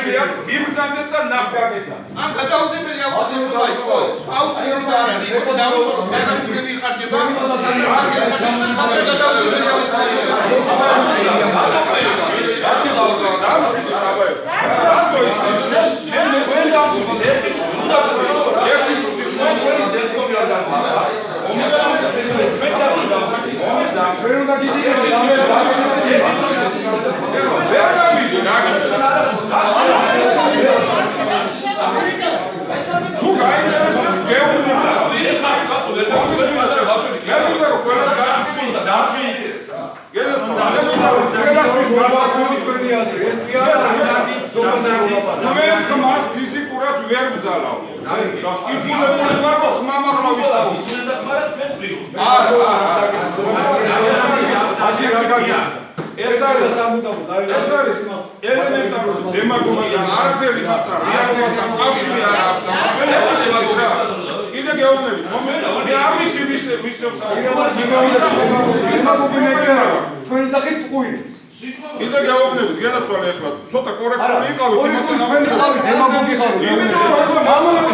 შეგვიძლია მიბრძანდეთ და ნახოთ. ან გადაუდებელი აუცილებლობა იყო. აუცილებლობა არ არის. იყო დავუწყოთ საგანძურები იხარჯება. სადღაც გადაუდებელი აუცილებლობა. მას ფიზიკურად ვერ ვძალავ. იძულებული ვარ ხმამა ხავისაო. ეს არის ელემენტარული დემაგოგია, არაფერი მასთან რეალობასთან კავშირი არ აქვს. კიდე გეუბნებით, მე არ ვიცი ვის თქვენი სახით ტყუილი. კიდე გეუბნებით, განაცვალე ახლა ცოტა კორექტული იყავით, თქვენი იყავით დემაგოგი ხარო.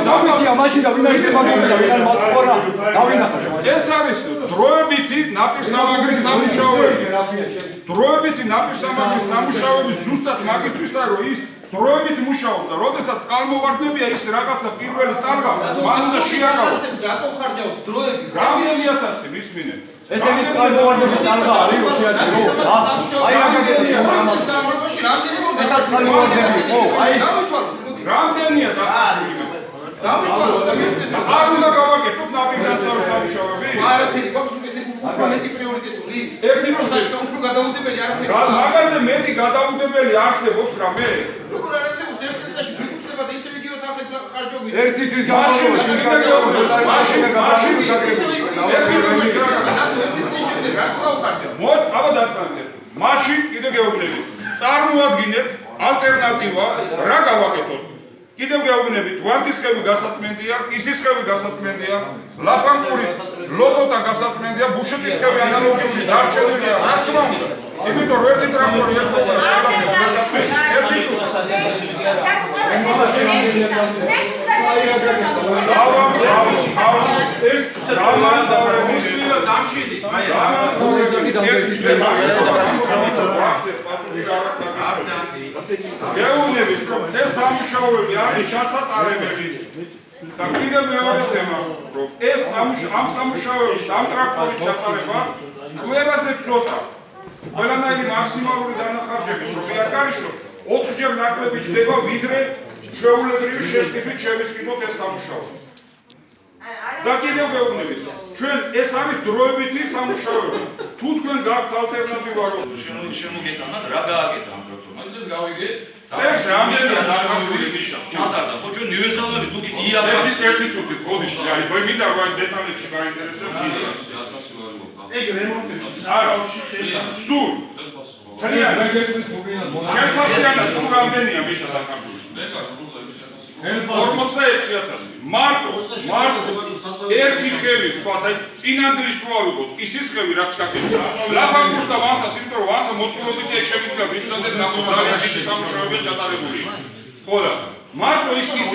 დამისია მაშინ და ვინაი დემაგოგი და ვინაი მათყორა დავინახოთ. ეს არის დროებითი ნაპირსამაგრის სამუშაოები. დროებითი ნაპირსამაგრის სამუშაოები ზუსტად მაგისტრისთან რომ ის დროებით მუშაობდა, როდესაც წყალმოვარდნებია ის რაღაცა პირველი ტარგა, მან უნდა შეაკავოს. რატო ხარჯავთ დროები? რამდენი 1000 მისმინეთ? ესენი წყალმოვარდნების ტარგა არის რომ შეაჭრო. აი აგაგეთია ამას დამორბაში რამდენი მოვიდა? ეს წყალმოვარდნები ხო? აი რამდენია და არ უნდა გავაკეთოთ ნავიგაციაურ სამუშაოები? არაფერი გვაქვს უფრო მეტი პრიორიტეტული. ერთი პროსაჭკა უფრო გადაუდებელი არაფერი. მაგაზე მეტი გადაუდებელი არსებობს რამე? როგორ არ არსებობს ერთ წელიწადში გვიკუჭდება და ისევ იგივე თანხის ხარჯობებით. ერთი თვის გამარჯვება მოდ აბა დაწყანეთ. მაშინ კიდე გეუბნებით. წარმოადგინეთ ალტერნატივა, რა გავაკეთოთ? კიდევ გეუბნებით, ვანთისხევი გასაწმენდია, ისისხევი გასაწმენდია, ლაფანყური ლობოტა გასაწმენდია, ბუშეტისხევი ანალოგიური დარჩენილია, რა თქმა უნდა. იმიტომ რომ ერთი ტრაქტორი ერთობა გეუბნებით, რომ ეს სამუშაოები არის ჩასატარებელი. და კიდევ მეორე თემა, რომ ეს ამ სამუშაოების ამ ტრაქტორის ჩატარება ყველაზე ცოტა ყველანაირი მაქსიმალური დანახარჯებით რომ არ გარიშოთ 4-ჯერ ნაკლები ჩდება ვიდრე ჩვეულებრივი შესყიდვით შევისყიდოთ ეს სამუშაო. და კიდევ გეუბნებით, ჩვენ ეს არის დროებითი სამუშაოები. თუ თქვენ გაქვთ ალტერნატივა რომ შემოგეტანათ რა გააკეთა ამ ტრაქტორმა, ეს გავიგეთ. ეს რამდენია დაგავული ჩატარდა, ხო ჩვენ უნივერსალური თუ კი ერთი წუთი გოდიში, აი მე მინდა რომ დეტალებში გაინტერესებს. ეგ რემონტებში არა, სულ. ხელფასიანად სულ რამდენია მიშა დაკარგული? 46,000. მარტო ერთი ხევი თქვა, აი წინანდლის თუ ავიღოთ, ისის ხევი რაც გაკეთდა. ლაფანყურს და ვანთას, იმიტომ რომ ვანთა მოცულობითი ეგ შემიძლია ვიბრძანდეთ, ძალიან დიდი სამუშაოებია ჩატარებული. ხო და მარტო ის